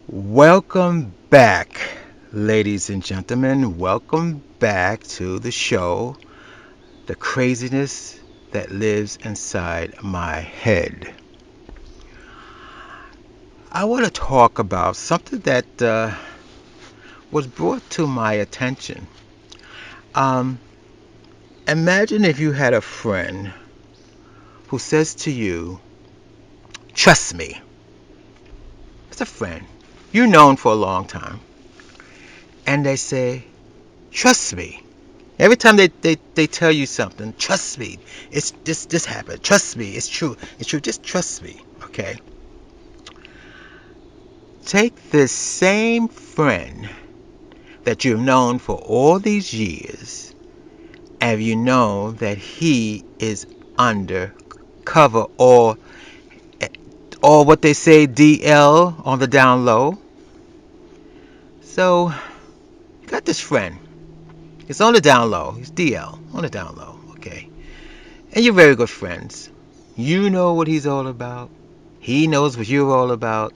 Welcome back, ladies and gentlemen. Welcome back to the show, The Craziness That Lives Inside My Head. I want to talk about something that was brought to my attention. Um, Imagine if you had a friend who says to you, "Trust me." It's a friend you've known for a long time, and they say, "Trust me." Every time they tell you something, trust me. It's this happened. Trust me. It's true. It's true. Just trust me. Okay. Take this same friend that you've known for all these years, and you know that he is undercover or what they say DL on the down low. So you got this friend. He's on the down low. He's DL on the down low. Okay. And you're very good friends. You know what he's all about. He knows what you're all about.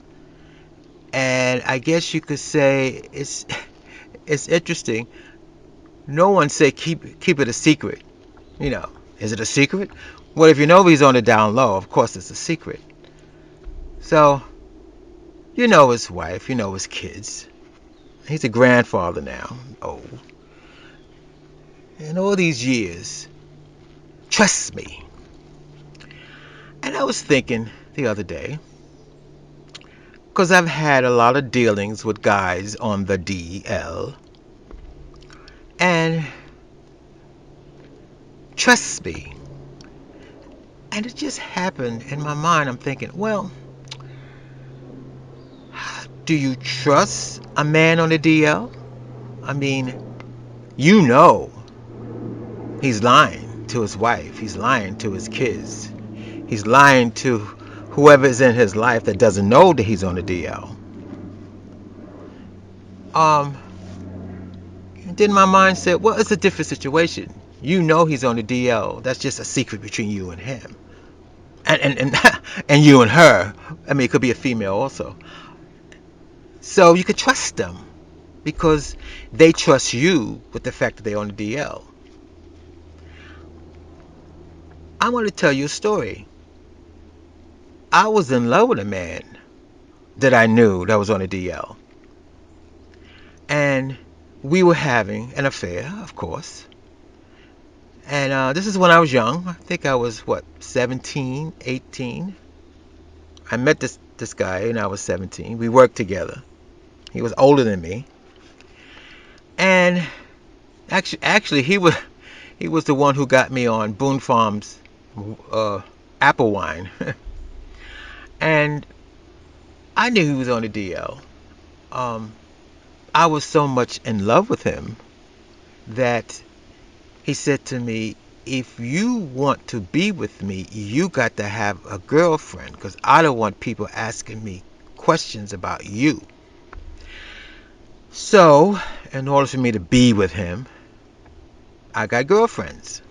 And I guess you could say it's interesting. No one say keep it a secret. You know, is it a secret? Well, if you know he's on the down low, of course it's a secret. So you know his wife, you know his kids. He's a grandfather now. Oh, in all these years, trust me. And I was thinking the other day, because I've had a lot of dealings with guys on the DL, and trust me. And it just happened in my mind. I'm thinking, well, do you trust a man on the DL? I mean, you know he's lying to his wife. He's lying to his kids. He's lying to whoever is in his life that doesn't know that he's on the DL. Um, and then my mind said, well, it's a different situation. You know he's on the DL. That's just a secret between you and him. And and you and her. I mean, it could be a female also. So you could trust them because they trust you with the fact that they're on the DL. I want to tell you a story. I was in love with a man that I knew that was on the DL. And we were having an affair, of course. And this is when I was young. I think I was, what, 17, 18. I met this guy and I was 17. We worked together. He was older than me. And actually he was the one who got me on Boone Farms apple wine. And I knew he was on the DL. Um, I was so much in love with him that he said to me, if you want to be with me, you got to have a girlfriend because I don't want people asking me questions about you. So, in order for me to be with him, I got girlfriends.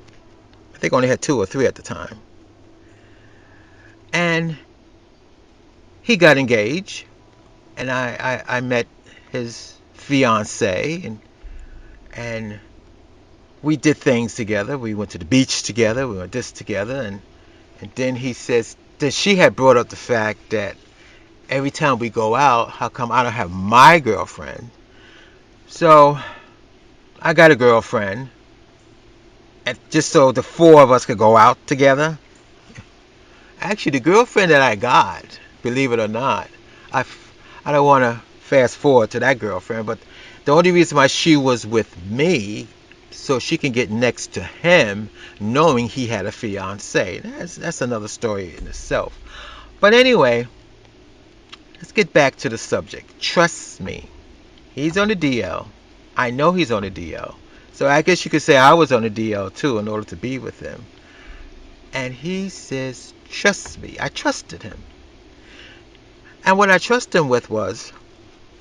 I think I only had two or three at the time. And he got engaged, and I met his fiance, and we did things together. We went to the beach together. We went this together, and then he says that she had brought up the fact that every time we go out, how come I don't have my girlfriend? So I got a girlfriend, and just so the four of us could go out together. Actually, the girlfriend that I got, believe it or not, I, I don't want to fast forward to that girlfriend, but the only reason why she was with me, so she can get next to him, knowing he had a fiance. That's another story in itself. But anyway, let's get back to the subject. Trust me, he's on the DL. I know he's on the DL. So I guess you could say I was on the DL too in order to be with him. And he says, trust me. I trusted him. And what I trusted him with was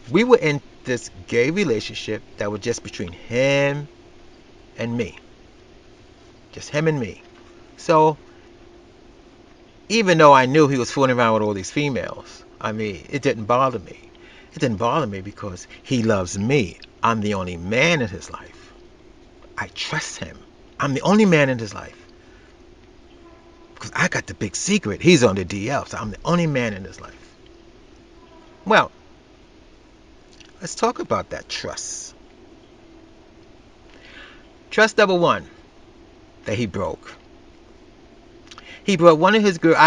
we were in this gay relationship that was just between him and me. Just him and me. So even though I knew he was fooling around with all these females, I mean, it didn't bother me. It didn't bother me because he loves me. I'm the only man in his life. I trust him. I'm the only man in his life. Because I got the big secret. He's on the DL, so I'm the only man in his life. Well, let's talk about that trust. Trust number one that he broke. He brought one of his girls.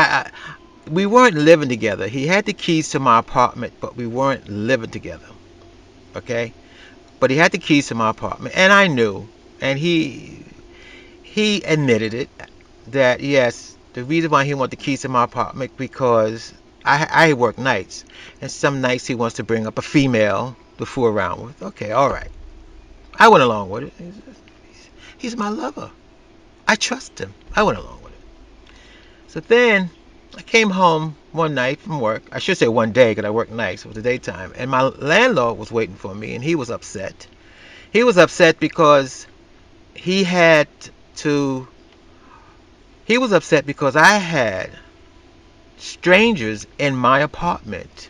We weren't living together. He had the keys to my apartment, but we weren't living together. Okay? But he had the keys to my apartment, and I knew, and he admitted it, that yes, the reason why he wanted the keys to my apartment because I work nights, and some nights he wants to bring up a female to fool around with. Okay, all right. I went along with it. He's my lover. I trust him. I went along with it. So then I came home one night from work. I should say one day because I worked nights. It was the daytime. And my landlord was waiting for me, and he was upset. He was upset because he had to. He was upset because I had strangers in my apartment.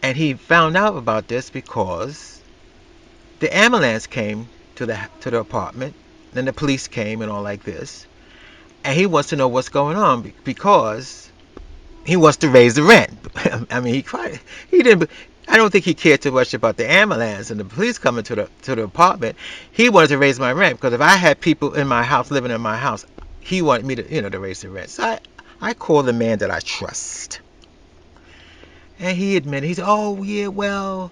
And he found out about this because the ambulance came to the apartment. Then the police came and all like this. And he wants to know what's going on because he wants to raise the rent. I mean, he didn't. I don't think he cared too much about the ambulance and the police coming to the apartment. He wanted to raise my rent because if I had people in my house living in my house, he wanted me to raise the rent. So I called the man that I trust, and he admitted. He said, "Oh yeah, well,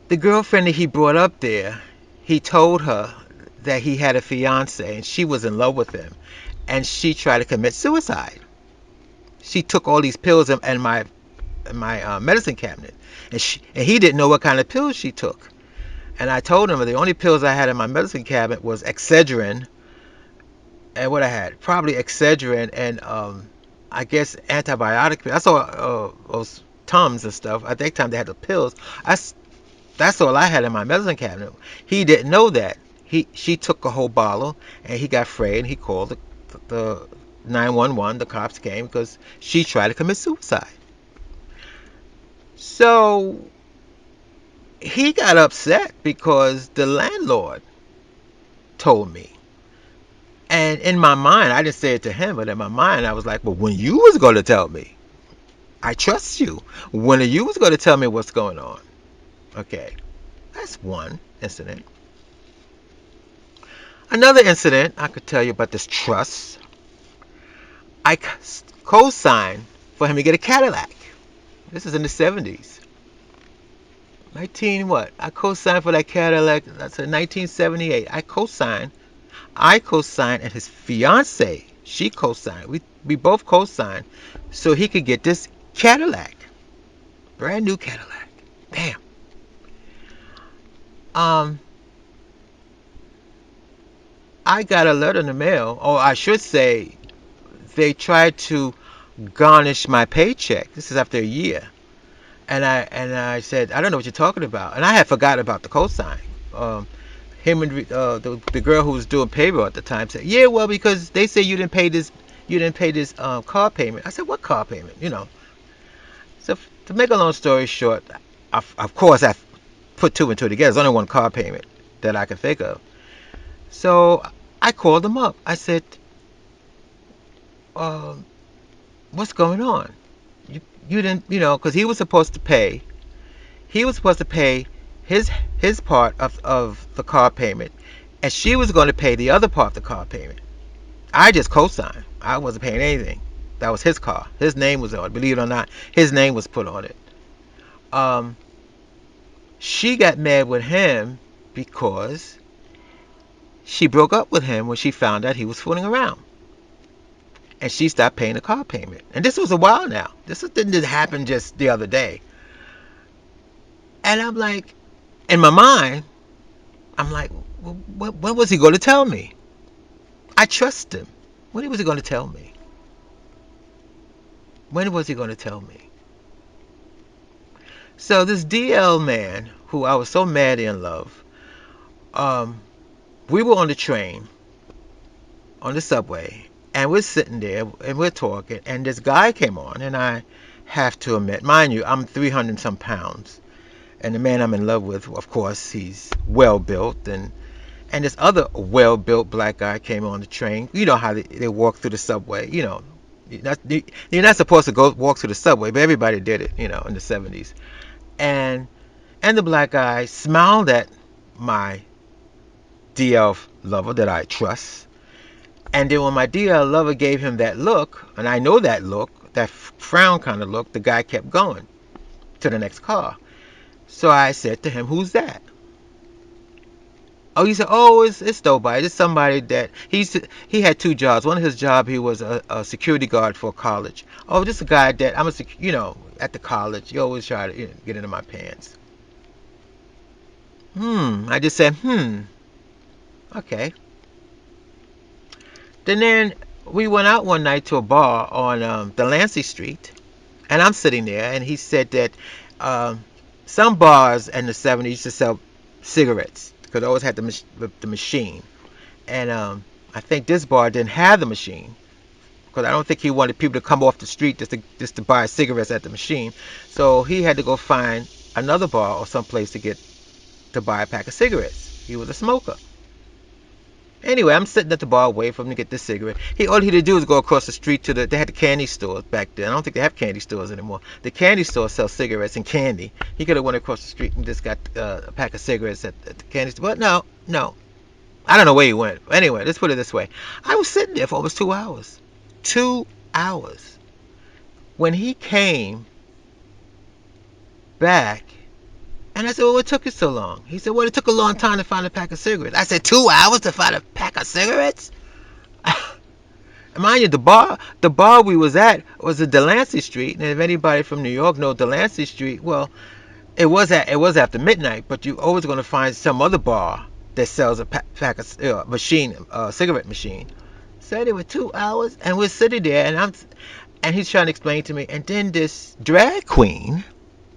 the girlfriend that he brought up there, he told her that he had a fiance and she was in love with him, and she tried to commit suicide. She took all these pills in my medicine cabinet, and he didn't know what kind of pills she took. And I told him the only pills I had in my medicine cabinet was Excedrin, and what I had probably Excedrin and I guess antibiotic pills. I saw those Tums and stuff. At that time they had the pills. That's all I had in my medicine cabinet. He didn't know that. She took a whole bottle, and he got afraid, and he called the 911. The cops came because she tried to commit suicide. So he got upset because the landlord told me. And in my mind, I didn't say it to him, but in my mind, I was like, well, when you was going to tell me? I trust you. When are you was going to tell me what's going on? Okay, that's one incident. Another incident I could tell you about this trust. I co-signed for him to get a Cadillac. This is in the 70s. 19 what? I co-signed for that Cadillac. That's in 1978. I co-signed, and his fiance, she co-signed. We both co-signed so he could get this Cadillac, brand new Cadillac. Damn. Um, I got a letter in the mail, or I should say, they tried to garnish my paycheck. This is after a year, and I said, I don't know what you're talking about, and I had forgot about the co-sign. Um, Him and the girl who was doing payroll at the time said, yeah, well, because they say you didn't pay this car payment. I said, what car payment? So to make a long story short, of course I put two and two together. There's only one car payment that I could think of. So I called them up. I said, um, what's going on? You didn't, because he was supposed to pay. He was supposed to pay his part of the car payment, and she was going to pay the other part of the car payment. I just co-signed. I wasn't paying anything. That was his car. His name was on it. Believe it or not, his name was put on it. Um, she got mad with him because she broke up with him when she found out he was fooling around, and she stopped paying the car payment. And this was a while now. This didn't just happen just the other day. And I'm like, in my mind, I'm like, well, when was he going to tell me? I trust him. When was he going to tell me? When was he going to tell me? So this DL man, who I was so mad in love, um, we were on the train, on the subway, and we're sitting there and we're talking, and this guy came on, and I have to admit, mind you, I'm 300 some pounds, and the man I'm in love with, of course, he's well built, and this other well built black guy came on the train. You know how they walk through the subway. You're not supposed to go walk through the subway, but everybody did it. In the 70s, and and the black guy smiled at my DL lover that I trust. And then when my DL lover gave him that look, and I know that look, that frown kind of look, the guy kept going to the next car. So I said to him, "Who's that?" Oh, he said, "Oh, it's nobody. It's somebody that he had two jobs. One of his job, he was a security guard for college. Oh, just a guy that at the college. You always try to get into my pants." I just said, okay. Then we went out one night to a bar on Delancey Street, and I'm sitting there, and he said that um, some bars in the 70s used to sell cigarettes because they always had the machine. And I think this bar didn't have the machine because I don't think he wanted people to come off the street just to buy cigarettes at the machine. So he had to go find another bar or someplace to buy a pack of cigarettes. He was a smoker. Anyway, I'm sitting at the bar waiting for him to get this cigarette. All he had to do was go across the street to they had the candy stores back then. I don't think they have candy stores anymore. The candy store sells cigarettes and candy. He could have went across the street and just got a pack of cigarettes at the candy store. But no, no. I don't know where he went. Anyway, let's put it this way. I was sitting there for almost 2 hours. 2 hours. When he came back, and I said, "Well, what took you so long?" He said, "Well, it took a long time to find a pack of cigarettes." I said, 2 hours to find a pack of cigarettes? Mind you, the bar we was at was at Delancey Street, and if anybody from New York knows Delancey Street, well, it was after midnight, but you always going to find some other bar that sells a pack of cigarette machine. So anyway, 2 hours, and we're sitting there, and he's trying to explain to me, and then this drag queen,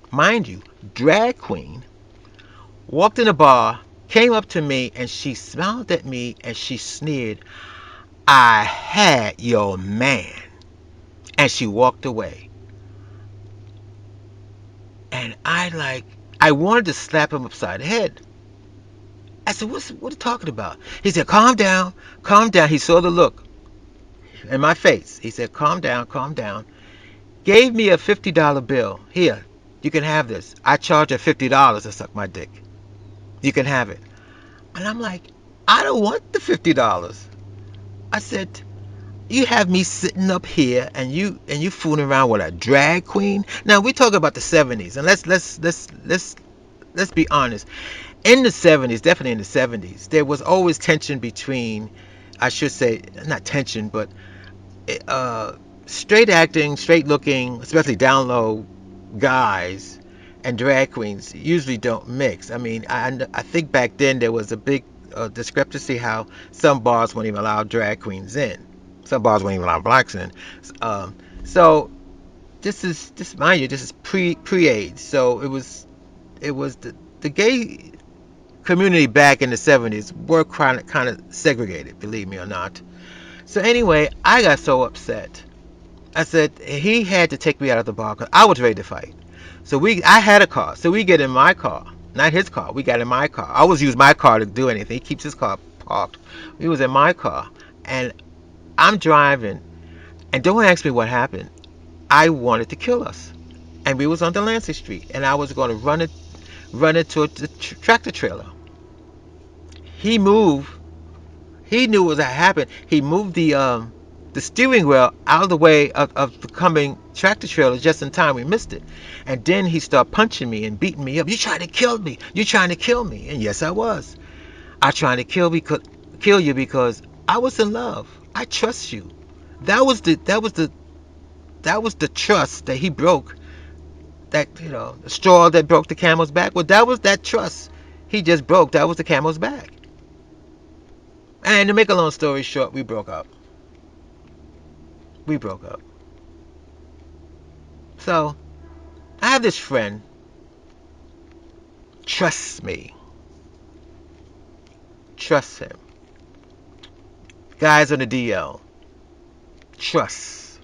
mind you, drag queen, walked in the bar, came up to me, and she smiled at me, and she sneered, "I had your man," and she walked away. And I wanted to slap him upside the head. I said, what are you talking about? He said, "Calm down, calm down." He saw the look in my face. He said, "Calm down, calm down." Gave me a $50 bill. "Here, you can have this. I charge you $50 to suck my dick. You can have it." And I'm like, "I don't want the $50. I said, "You have me sitting up here, and you fooling around with a drag queen." Now we're talking about the 70s, and let's be honest. In the 70s, definitely in the 70s, there was always tension between, I should say, not tension, but uh, straight acting, straight looking, especially down low guys and drag queens usually don't mix. I mean, I think back then there was a big discrepancy how some bars wouldn't even allow drag queens in. Some bars wouldn't even allow blacks in. So this mind you, this is pre-AIDS. So it was the gay community back in the 70s were kind of segregated, believe me or not. So anyway, I got so upset. I said he had to take me out of the bar because I was ready to fight. So I had a car, so we get in my car, not his car. We got in my car. I always use my car to do anything. He keeps his car parked. We was in my car, and I'm driving. And don't ask me what happened. I wanted to kill us, and we was on Delancey Street, and I was going to run into a tractor trailer. He moved. He knew what had happened. He moved the steering wheel out of the way of the coming tractor trailer just in time. We missed it. And then he started punching me and beating me up. "You trying to kill me. You trying to kill me." And yes, I was. I trying to kill you because I was in love. I trust you. That was the trust that he broke. That the straw that broke the camel's back. Well, that was that trust he just broke. That was the camel's back. And to make a long story short, we broke up. We broke up. So I have this friend. Trust me. Trust him. Guys on the DL. Trust.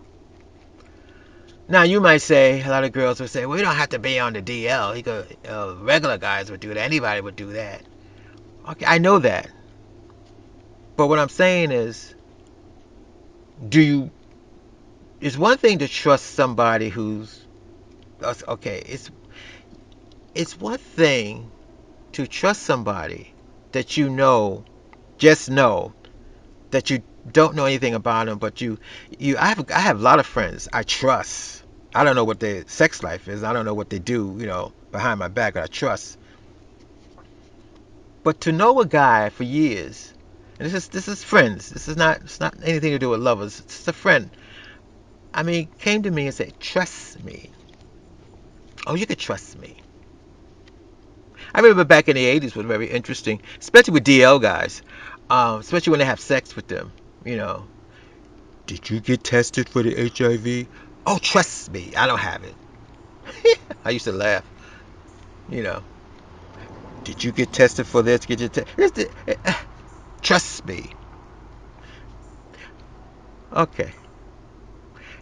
Now you might say, a lot of girls would say, well, you don't have to be on the DL. You could, regular guys would do that. Anybody would do that. Okay, I know that. But what I'm saying is, do you? It's one thing to trust somebody who's okay. It's one thing to trust somebody that you know, just know that you don't know anything about them, but I have a lot of friends I trust. I don't know what their sex life is. I don't know what they do, behind my back, but I trust. But to know a guy for years, and this is friends. This is not it's not anything to do with lovers. It's just a friend. I mean, came to me and said, "Trust me." Oh, you could trust me. I remember back in the '80s was very interesting, especially with DL guys, especially when they have sex with them. You know, did you get tested for the HIV? Oh, trust me, I don't have it. I used to laugh. You know, did you get tested for this? Get your trust me. Okay,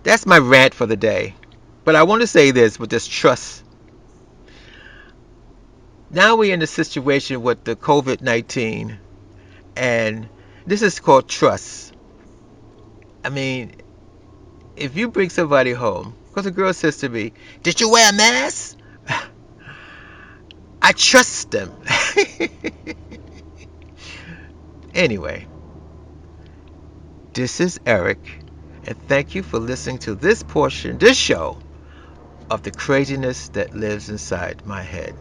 that's my rant for the day. But I want to say this with this trust. Now we're in a situation with the COVID-19, and this is called trust. I mean, if you bring somebody home, because a girl says to me, "Did you wear a mask?" I trust them. Anyway, this is Eric, and thank you for listening to this show of the craziness that lives inside my head.